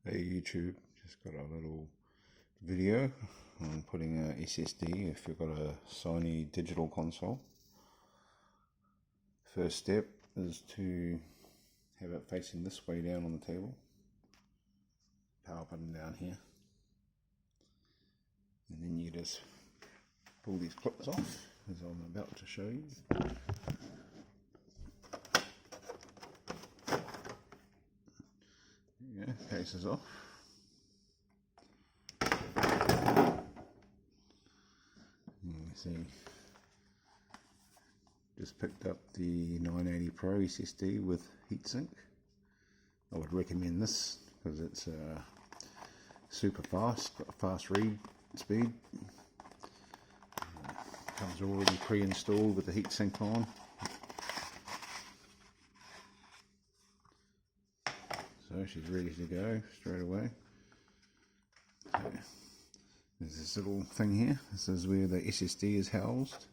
Hey YouTube, just got a little video on putting a SSD if you've got a Sony digital console. First step is to have it facing this way down on the table. Power button down here. And then you just pull these clips off, as I'm about to show you. There you go, case is off. You can see, just picked up the 980 Pro SSD with heatsink. I would recommend this because it's super fast, got a fast read speed. Comes already pre-installed with the heatsink on. So she's ready to go straight away. So there's this little thing here. This is where the SSD is housed.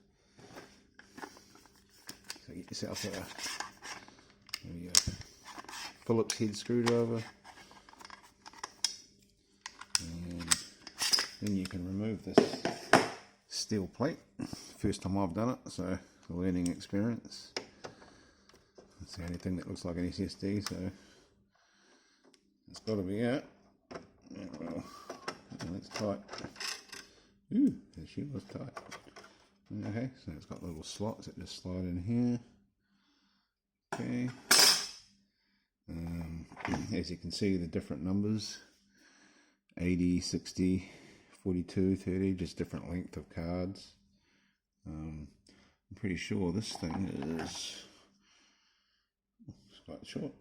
So get yourself a Phillips head screwdriver, and then you can remove this steel plate. First time I've done it, so it's a learning experience. It's the only thing that looks like an SSD, so it's got to be out. Yeah, well, that's tight. Ooh, she was tight. Okay, so it's got little slots that just slide in here. Okay. As you can see, the different numbers: 80, 60, 42, 30, just different length of cards. I'm pretty sure this thing is quite short.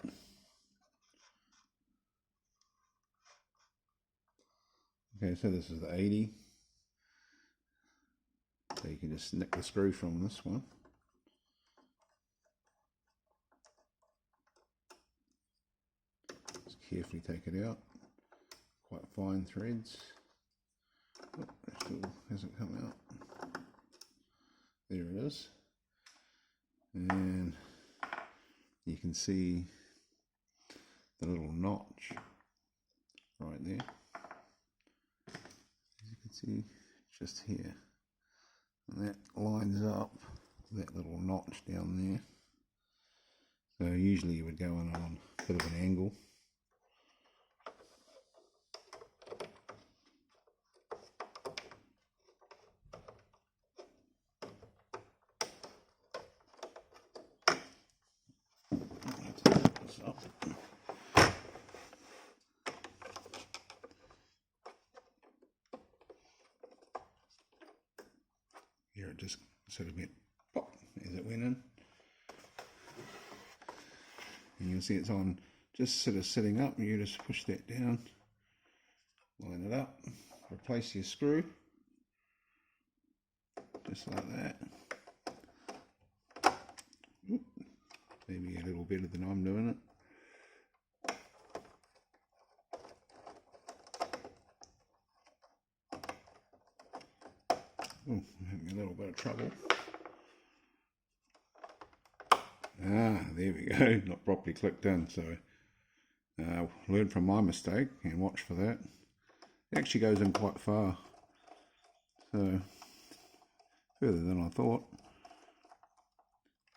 Okay, so this is the 80. So you can just nick the screw from this one. Just carefully take it out. Quite fine threads. Oh, it still hasn't come out. There it is. And you can see the little notch right there. As you can see, just here. And that lines up that little notch down there. So usually you would go in on a bit of an angle. Here it just sort of went pop as it went in. And you'll see it's on, just sort of sitting up, and you just push that down, line it up, replace your screw, just like that. Oop, maybe a little better than I'm doing it. Oh, I'm having a little bit of trouble. Ah, there we go, not properly clicked in, so learn from my mistake and watch for that. It actually goes in quite far, so further than I thought.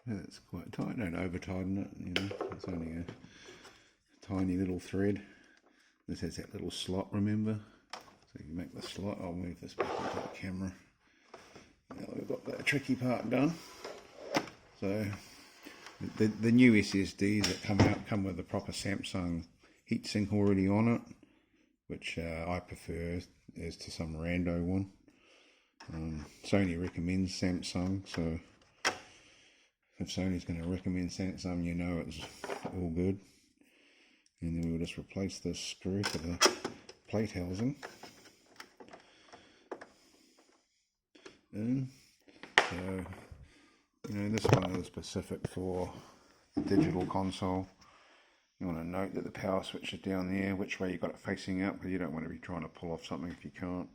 Yeah, it's quite tight, don't over tighten it, you know, it's only a tiny little thread. This has that little slot, remember? So you make the slot. I'll move this back into the camera. Now we've got the tricky part done. So the new SSDs that come out come with a proper Samsung heatsink already on it, which I prefer as to some rando one. Sony recommends Samsung, so if Sony's going to recommend Samsung, you know it's all good. And then we'll just replace this screw for the plate housing. And so, you know, this one is specific for the digital console. You want to note that the power switch is down there, which way you got it facing up, because you don't want to be trying to pull off something if you can't.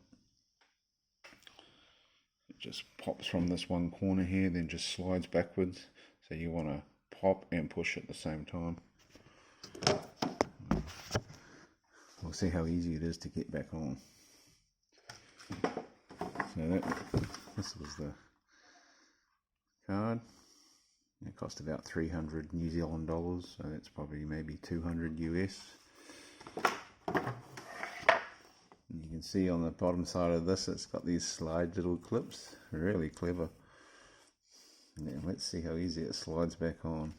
It just pops from this one corner here, then just slides backwards. So you want to pop and push at the same time. see how easy it is to get back on. So this was the card. It cost about 300 New Zealand dollars, so that's probably maybe 200 US. And you can see on the bottom side of this, it's got these slide little clips. Really clever. Now let's see how easy it slides back on.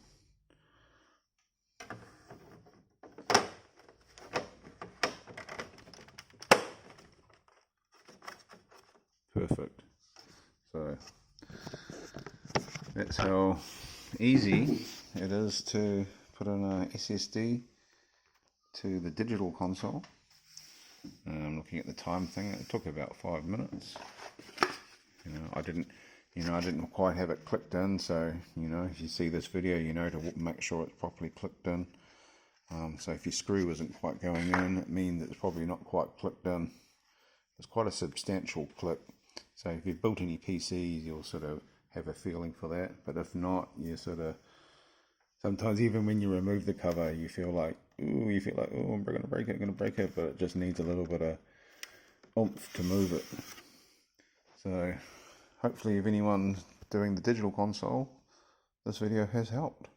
Perfect. So that's how easy it is to put in a SSD to the digital console. I'm looking at the time thing. It took about 5 minutes. I didn't quite have it clicked in. So if you see this video, to make sure it's properly clicked in. So if your screw isn't quite going in, it means it's probably not quite clicked in. It's quite a substantial click. So if you've built any PCs, you'll sort of have a feeling for that. But if not, you sort of, sometimes even when you remove the cover, you feel like, oh, I'm going to break it, but it just needs a little bit of oomph to move it. So hopefully if anyone's doing the digital console, this video has helped.